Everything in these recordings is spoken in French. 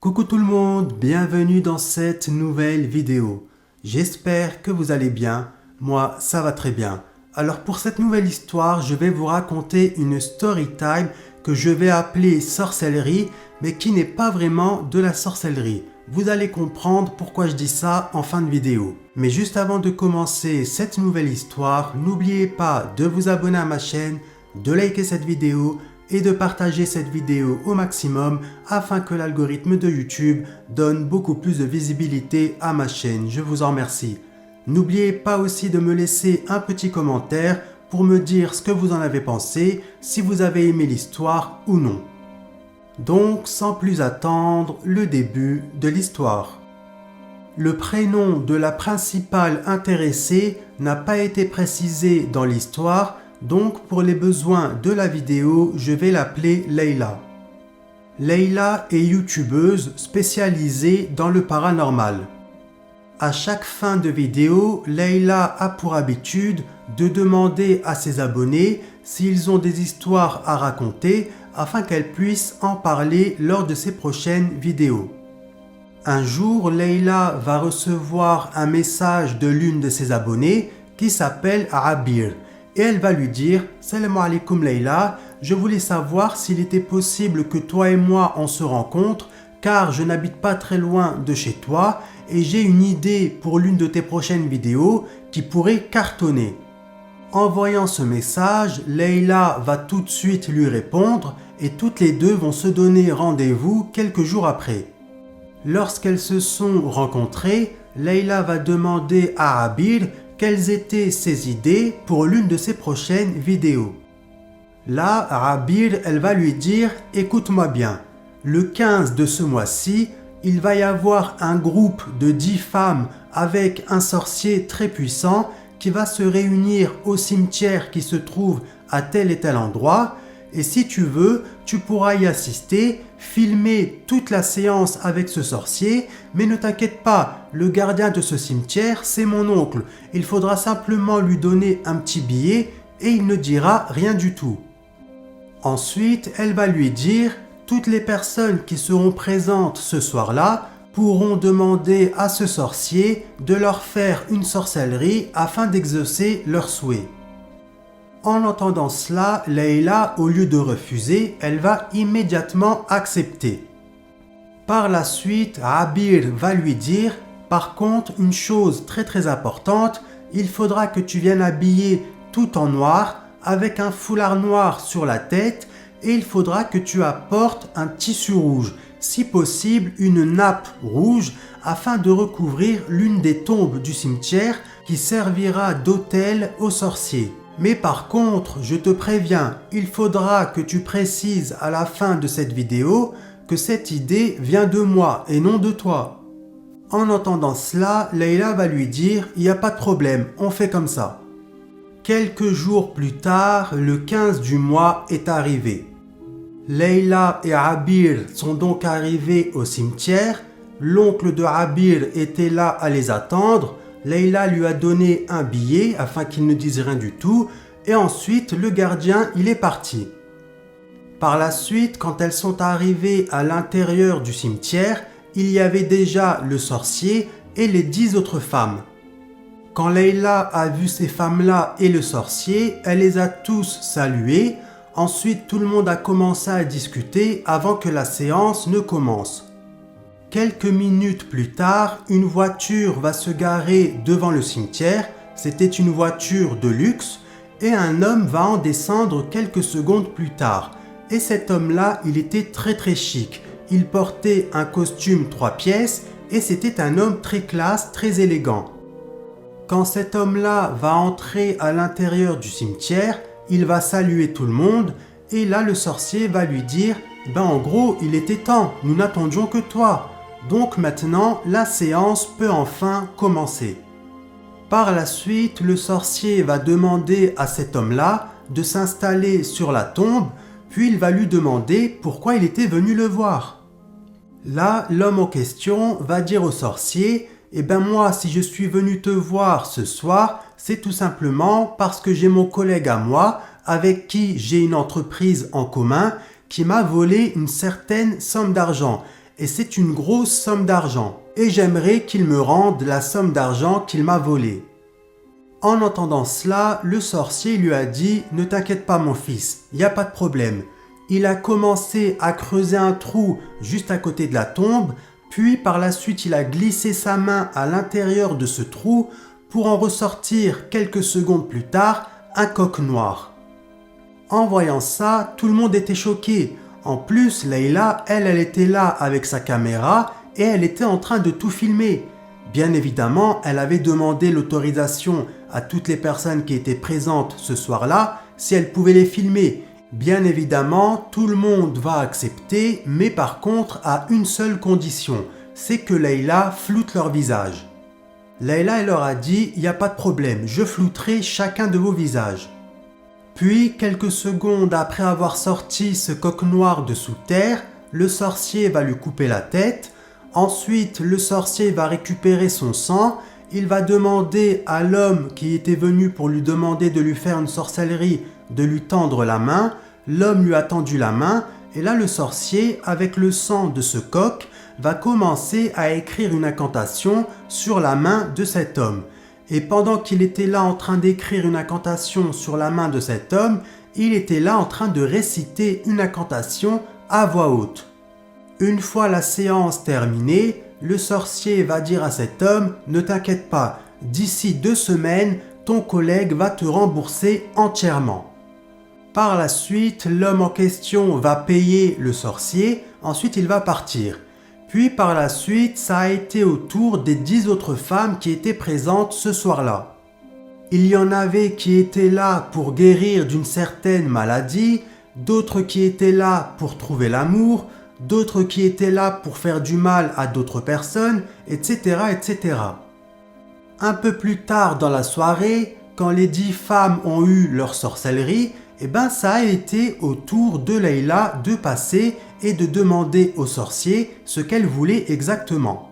Coucou tout le monde, bienvenue dans cette nouvelle vidéo. J'espère que vous allez bien, moi ça va très bien. Alors pour cette nouvelle histoire, je vais vous raconter une story time que je vais appeler sorcellerie, mais qui n'est pas vraiment de la sorcellerie. Vous allez comprendre pourquoi je dis ça en fin de vidéo. Mais juste avant de commencer cette nouvelle histoire, n'oubliez pas de vous abonner à ma chaîne, de liker cette vidéo et de partager cette vidéo au maximum afin que l'algorithme de YouTube donne beaucoup plus de visibilité à ma chaîne. Je vous en remercie. N'oubliez pas aussi de me laisser un petit commentaire pour me dire ce que vous en avez pensé, si vous avez aimé l'histoire ou non. Donc, sans plus attendre, le début de l'histoire. Le prénom de la principale intéressée n'a pas été précisé dans l'histoire, donc pour les besoins de la vidéo, je vais l'appeler Leila. Leila est youtubeuse spécialisée dans le paranormal. À chaque fin de vidéo, Leila a pour habitude de demander à ses abonnés s'ils ont des histoires à raconter afin qu'elle puisse en parler lors de ses prochaines vidéos. Un jour, Leila va recevoir un message de l'une de ses abonnées qui s'appelle Abir et elle va lui dire « Salam alaikum Leila, je voulais savoir s'il était possible que toi et moi on se rencontre car je n'habite pas très loin de chez toi et j'ai une idée pour l'une de tes prochaines vidéos qui pourrait cartonner. » En voyant ce message, Leila va tout de suite lui répondre et toutes les deux vont se donner rendez-vous quelques jours après. Lorsqu'elles se sont rencontrées, Leila va demander à Abir quelles étaient ses idées pour l'une de ses prochaines vidéos. Là, Abir, elle va lui dire « Écoute-moi bien, le 15 de ce mois-ci, il va y avoir un groupe de 10 femmes avec un sorcier très puissant qui va se réunir au cimetière qui se trouve à tel et tel endroit. Et si tu veux, tu pourras y assister, filmer toute la séance avec ce sorcier, mais ne t'inquiète pas, le gardien de ce cimetière, c'est mon oncle. Il faudra simplement lui donner un petit billet et il ne dira rien du tout. » Ensuite, elle va lui dire « Toutes les personnes qui seront présentes ce soir-là pourront demander à ce sorcier de leur faire une sorcellerie afin d'exaucer leurs souhaits. » En entendant cela, Leila, au lieu de refuser, elle va immédiatement accepter. Par la suite, Abir va lui dire « Par contre, une chose très importante, il faudra que tu viennes habiller tout en noir, avec un foulard noir sur la tête, et il faudra que tu apportes un tissu rouge, si possible une nappe rouge, afin de recouvrir l'une des tombes du cimetière qui servira d'autel aux sorciers. Mais par contre, je te préviens, il faudra que tu précises à la fin de cette vidéo que cette idée vient de moi et non de toi. » En entendant cela, Leila va lui dire « Il n'y a pas de problème, on fait comme ça. » Quelques jours plus tard, le 15 du mois est arrivé. Leila et Abir sont donc arrivés au cimetière. L'oncle de Abir était là à les attendre. Leila lui a donné un billet afin qu'il ne dise rien du tout et ensuite le gardien il est parti. Par la suite, quand elles sont arrivées à l'intérieur du cimetière, il y avait déjà le sorcier et les 10 autres femmes. Quand Leila a vu ces femmes-là et le sorcier, elle les a tous saluées. Ensuite, tout le monde a commencé à discuter avant que la séance ne commence. Quelques minutes plus tard, une voiture va se garer devant le cimetière. C'était une voiture de luxe et un homme va en descendre quelques secondes plus tard. Et cet homme-là, il était très chic. Il portait un costume 3 pièces et c'était un homme très classe, très élégant. Quand cet homme-là va entrer à l'intérieur du cimetière, il va saluer tout le monde et là le sorcier va lui dire « Ben en gros, il était temps, nous n'attendions que toi. Donc maintenant, la séance peut enfin commencer. » Par la suite, le sorcier va demander à cet homme-là de s'installer sur la tombe, puis il va lui demander pourquoi il était venu le voir. Là, l'homme en question va dire au sorcier « Eh ben moi, si je suis venu te voir ce soir, c'est tout simplement parce que j'ai mon collègue à moi, avec qui j'ai une entreprise en commun, qui m'a volé une certaine somme d'argent. et c'est une grosse somme d'argent. Et j'aimerais qu'il me rende la somme d'argent qu'il m'a volée. » En entendant cela, le sorcier lui a dit « Ne t'inquiète pas mon fils, il n'y a pas de problème. » Il a commencé à creuser un trou juste à côté de la tombe, puis par la suite il a glissé sa main à l'intérieur de ce trou pour en ressortir quelques secondes plus tard un coq noir. En voyant ça, tout le monde était choqué. En plus, Leïla, elle était là avec sa caméra et elle était en train de tout filmer. Bien évidemment, elle avait demandé l'autorisation à toutes les personnes qui étaient présentes ce soir-là si elles pouvaient les filmer. Bien évidemment, tout le monde va accepter, mais par contre à une seule condition, c'est que Leïla floute leur visage. Leïla, elle leur a dit « Il n'y a pas de problème, je flouterai chacun de vos visages. » Puis, quelques secondes après avoir sorti ce coq noir de sous terre, le sorcier va lui couper la tête. Ensuite, le sorcier va récupérer son sang. Il va demander à l'homme qui était venu pour lui demander de lui faire une sorcellerie de lui tendre la main. L'homme lui a tendu la main et là le sorcier, avec le sang de ce coq, va commencer à écrire une incantation sur la main de cet homme. Et pendant qu'il était là en train d'écrire une incantation sur la main de cet homme, il était là en train de réciter une incantation à voix haute. Une fois la séance terminée, le sorcier va dire à cet homme « Ne t'inquiète pas, d'ici 2 semaines, ton collègue va te rembourser entièrement. » Par la suite, l'homme en question va payer le sorcier, ensuite il va partir. Puis par la suite, ça a été au tour des 10 autres femmes qui étaient présentes ce soir-là. Il y en avait qui étaient là pour guérir d'une certaine maladie, d'autres qui étaient là pour trouver l'amour, d'autres qui étaient là pour faire du mal à d'autres personnes, etc., etc. Un peu plus tard dans la soirée, quand les 10 femmes ont eu leur sorcellerie, ça a été au tour de Leïla de passer et de demander au sorcier ce qu'elle voulait exactement.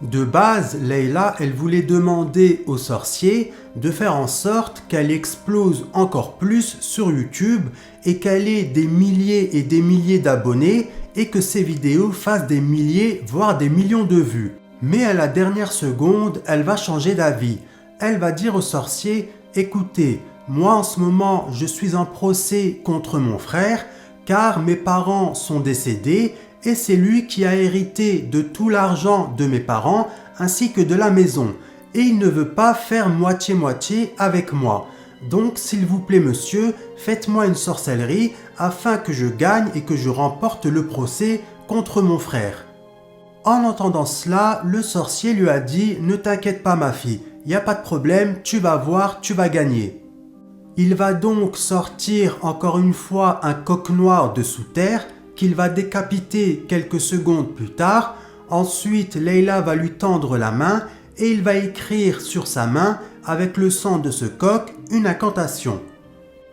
De base, Leïla, elle voulait demander au sorcier de faire en sorte qu'elle explose encore plus sur YouTube et qu'elle ait des milliers et des milliers d'abonnés et que ses vidéos fassent des milliers, voire des millions de vues. Mais à la dernière seconde, elle va changer d'avis. Elle va dire au sorcier « Écoutez, moi en ce moment, je suis en procès contre mon frère car mes parents sont décédés et c'est lui qui a hérité de tout l'argent de mes parents ainsi que de la maison et il ne veut pas faire moitié-moitié avec moi. Donc s'il vous plaît monsieur, faites-moi une sorcellerie afin que je gagne et que je remporte le procès contre mon frère. » En entendant cela, le sorcier lui a dit « Ne t'inquiète pas ma fille, il n'y a pas de problème, tu vas voir, tu vas gagner. » Il va donc sortir encore une fois un coq noir de sous terre qu'il va décapiter quelques secondes plus tard. Ensuite, Leïla va lui tendre la main et il va écrire sur sa main avec le sang de ce coq une incantation.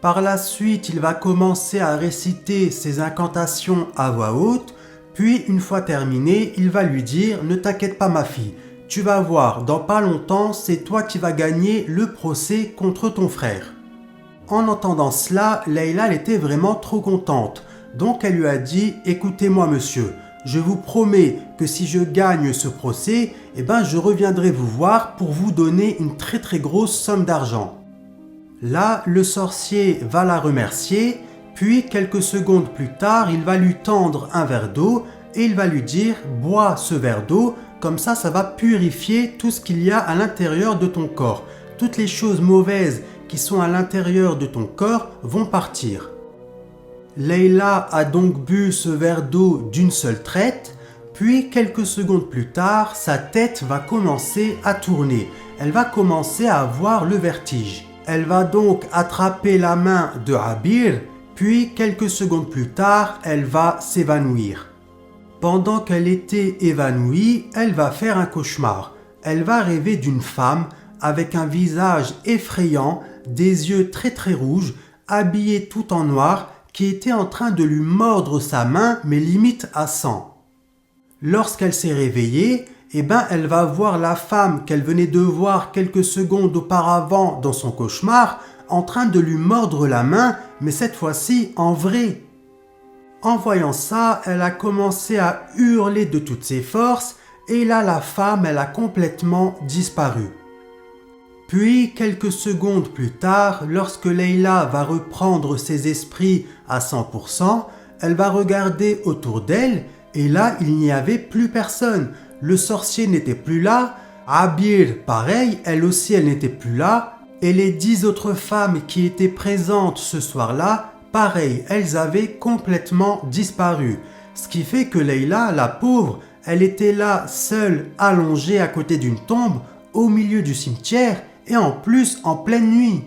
Par la suite, il va commencer à réciter ses incantations à voix haute. Puis, une fois terminé, il va lui dire « Ne t'inquiète pas ma fille, tu vas voir, dans pas longtemps, c'est toi qui vas gagner le procès contre ton frère. » En entendant cela, Leïla elle était vraiment trop contente. Donc elle lui a dit « Écoutez-moi monsieur, je vous promets que si je gagne ce procès, je reviendrai vous voir pour vous donner une très très grosse somme d'argent. » Là, le sorcier va la remercier, puis quelques secondes plus tard, il va lui tendre un verre d'eau et il va lui dire « Bois ce verre d'eau, comme ça va purifier tout ce qu'il y a à l'intérieur de ton corps. Toutes les choses mauvaises qui sont à l'intérieur de ton corps vont partir. » Leïla a donc bu ce verre d'eau d'une seule traite, puis quelques secondes plus tard, sa tête va commencer à tourner. Elle va commencer à avoir le vertige. Elle va donc attraper la main de Abir, puis quelques secondes plus tard, elle va s'évanouir. Pendant qu'elle était évanouie, elle va faire un cauchemar. Elle va rêver d'une femme avec un visage effrayant, des yeux très très rouges, habillée tout en noir, qui était en train de lui mordre sa main, mais limite à sang. Lorsqu'elle s'est réveillée, elle va voir la femme qu'elle venait de voir quelques secondes auparavant dans son cauchemar, en train de lui mordre la main, mais cette fois-ci en vrai. En voyant ça, elle a commencé à hurler de toutes ses forces et là la femme, elle a complètement disparu. Puis, quelques secondes plus tard, lorsque Leila va reprendre ses esprits à 100%, elle va regarder autour d'elle et là, il n'y avait plus personne. Le sorcier n'était plus là. Abir, pareil, elle aussi, elle n'était plus là. Et les 10 autres femmes qui étaient présentes ce soir-là, pareil, elles avaient complètement disparu. Ce qui fait que Leila, la pauvre, elle était là, seule, allongée à côté d'une tombe, au milieu du cimetière, et en plus en pleine nuit.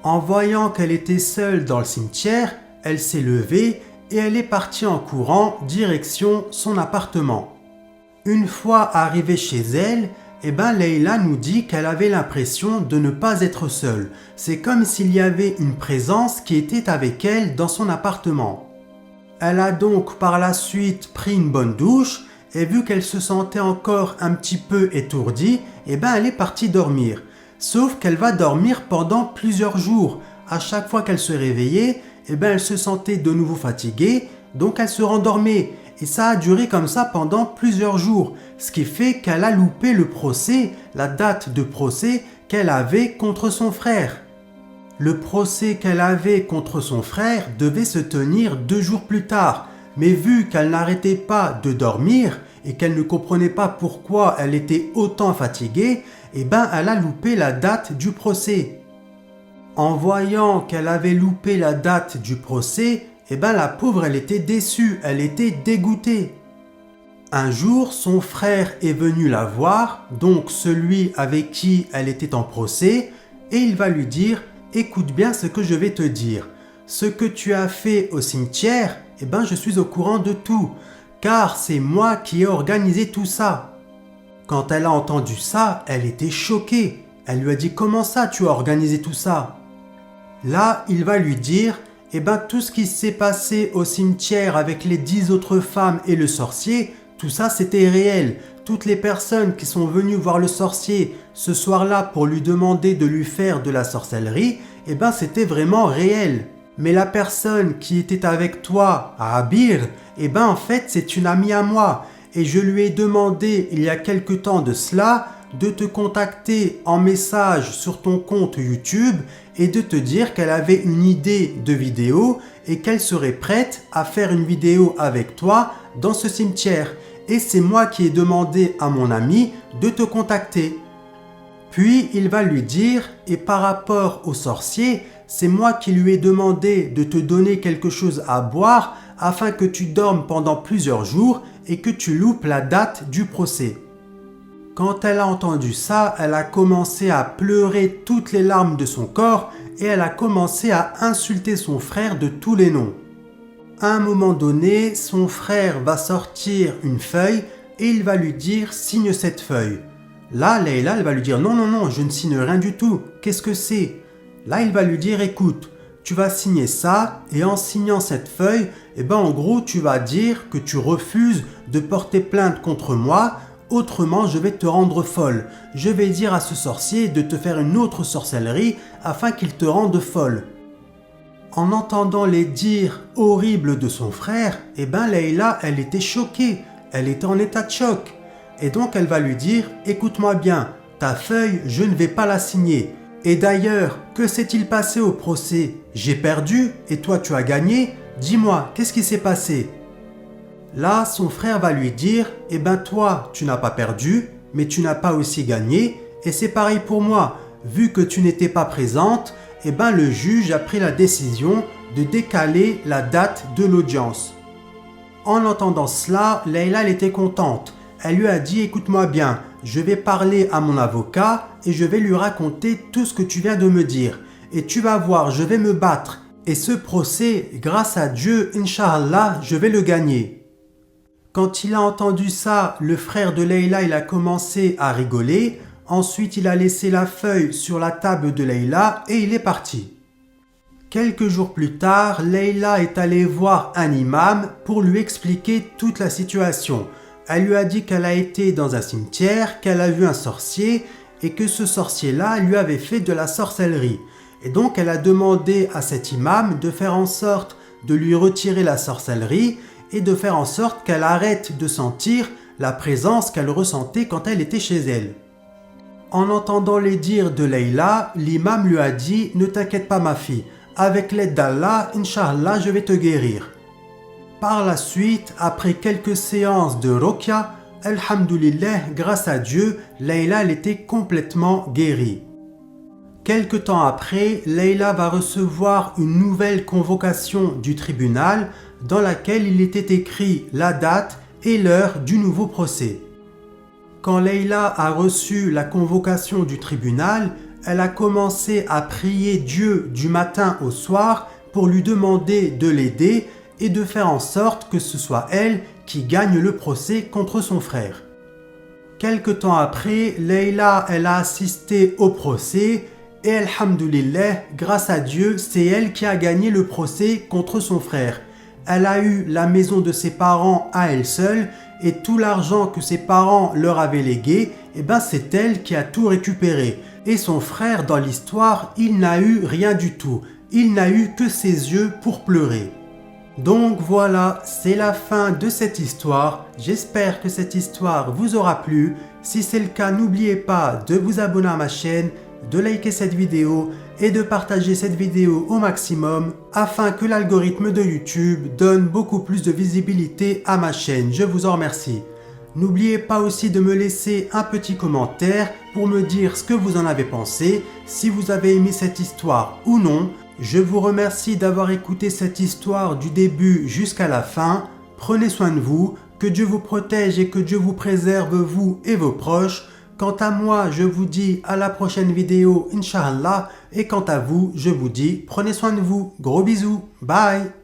En voyant qu'elle était seule dans le cimetière, elle s'est levée et elle est partie en courant direction son appartement. Une fois arrivée chez elle, Leila nous dit qu'elle avait l'impression de ne pas être seule. C'est comme s'il y avait une présence qui était avec elle dans son appartement. Elle a donc par la suite pris une bonne douche et vu qu'elle se sentait encore un petit peu étourdie, elle est partie dormir. Sauf qu'elle va dormir pendant plusieurs jours. À chaque fois qu'elle se réveillait, elle se sentait de nouveau fatiguée, donc elle se rendormait. Et ça a duré comme ça pendant plusieurs jours, ce qui fait qu'elle a loupé le procès, la date de procès qu'elle avait contre son frère. Le procès qu'elle avait contre son frère devait se tenir 2 jours plus tard, mais vu qu'elle n'arrêtait pas de dormir et qu'elle ne comprenait pas pourquoi elle était autant fatiguée, elle a loupé la date du procès. En voyant qu'elle avait loupé la date du procès, la pauvre, elle était déçue, elle était dégoûtée. Un jour, son frère est venu la voir, donc celui avec qui elle était en procès, et il va lui dire « Écoute bien ce que je vais te dire. Ce que tu as fait au cimetière, je suis au courant de tout, car c'est moi qui ai organisé tout ça. » Quand elle a entendu ça, elle était choquée. Elle lui a dit « Comment ça, tu as organisé tout ça ?» Là, il va lui dire tout ce qui s'est passé au cimetière avec les 10 autres femmes et le sorcier, tout ça c'était réel. Toutes les personnes qui sont venues voir le sorcier ce soir-là pour lui demander de lui faire de la sorcellerie, c'était vraiment réel. Mais la personne qui était avec toi, Abir, en fait c'est une amie à moi. Et je lui ai demandé il y a quelque temps de cela de te contacter en message sur ton compte YouTube et de te dire qu'elle avait une idée de vidéo et qu'elle serait prête à faire une vidéo avec toi dans ce cimetière. Et c'est moi qui ai demandé à mon ami de te contacter. Puis il va lui dire, et par rapport au sorcier, c'est moi qui lui ai demandé de te donner quelque chose à boire afin que tu dormes pendant plusieurs jours et que tu loupes la date du procès. Quand elle a entendu ça, elle a commencé à pleurer toutes les larmes de son corps et elle a commencé à insulter son frère de tous les noms. À un moment donné, son frère va sortir une feuille et il va lui dire « Signe cette feuille ». Là, Leila, elle va lui dire « Non, je ne signe rien du tout. Qu'est-ce que c'est ?» Là, il va lui dire « Écoute, tu vas signer ça et en signant cette feuille, en gros, tu vas dire que tu refuses de porter plainte contre moi. Autrement, je vais te rendre folle. Je vais dire à ce sorcier de te faire une autre sorcellerie afin qu'il te rende folle. » En entendant les dires horribles de son frère, Leila, elle était choquée. Elle était en état de choc. Et donc, elle va lui dire « Écoute-moi bien, ta feuille, je ne vais pas la signer. Et d'ailleurs, que s'est-il passé au procès? J'ai perdu et toi, tu as gagné. Dis-moi, qu'est-ce qui s'est passé ?» Là, son frère va lui dire « toi, tu n'as pas perdu, mais tu n'as pas aussi gagné, et c'est pareil pour moi. Vu que tu n'étais pas présente, le juge a pris la décision de décaler la date de l'audience. » En entendant cela, Leila, elle était contente. Elle lui a dit « Écoute-moi bien, je vais parler à mon avocat et je vais lui raconter tout ce que tu viens de me dire. Et tu vas voir, je vais me battre. Et ce procès, grâce à Dieu, Inch'Allah, je vais le gagner. » Quand il a entendu ça, le frère de Leila, il a commencé à rigoler. Ensuite, il a laissé la feuille sur la table de Leila et il est parti. Quelques jours plus tard, Leila est allée voir un imam pour lui expliquer toute la situation. Elle lui a dit qu'elle a été dans un cimetière, qu'elle a vu un sorcier et que ce sorcier-là lui avait fait de la sorcellerie. Et donc, elle a demandé à cet imam de faire en sorte de lui retirer la sorcellerie et de faire en sorte qu'elle arrête de sentir la présence qu'elle ressentait quand elle était chez elle. En entendant les dires de Layla, l'imam lui a dit « Ne t'inquiète pas ma fille, avec l'aide d'Allah, Inch'Allah, je vais te guérir. » Par la suite, après quelques séances de Ruqya, Alhamdulillah, grâce à Dieu, Layla elle était complètement guérie. Quelque temps après, Layla va recevoir une nouvelle convocation du tribunal dans laquelle il était écrit la date et l'heure du nouveau procès. Quand Layla a reçu la convocation du tribunal, elle a commencé à prier Dieu du matin au soir pour lui demander de l'aider et de faire en sorte que ce soit elle qui gagne le procès contre son frère. Quelque temps après, Layla elle a assisté au procès et alhamdulillah, grâce à Dieu, c'est elle qui a gagné le procès contre son frère. Elle a eu la maison de ses parents à elle seule et tout l'argent que ses parents leur avaient légué, c'est elle qui a tout récupéré. Et son frère, dans l'histoire, il n'a eu rien du tout. Il n'a eu que ses yeux pour pleurer. Donc voilà, c'est la fin de cette histoire. J'espère que cette histoire vous aura plu. Si c'est le cas, n'oubliez pas de vous abonner à ma chaîne, de liker cette vidéo et de partager cette vidéo au maximum afin que l'algorithme de YouTube donne beaucoup plus de visibilité à ma chaîne. Je vous en remercie. N'oubliez pas aussi de me laisser un petit commentaire pour me dire ce que vous en avez pensé, si vous avez aimé cette histoire ou non. Je vous remercie d'avoir écouté cette histoire du début jusqu'à la fin. Prenez soin de vous, que Dieu vous protège et que Dieu vous préserve vous et vos proches. Quant à moi, je vous dis à la prochaine vidéo, Inch'Allah. Et quant à vous, je vous dis, prenez soin de vous. Gros bisous. Bye.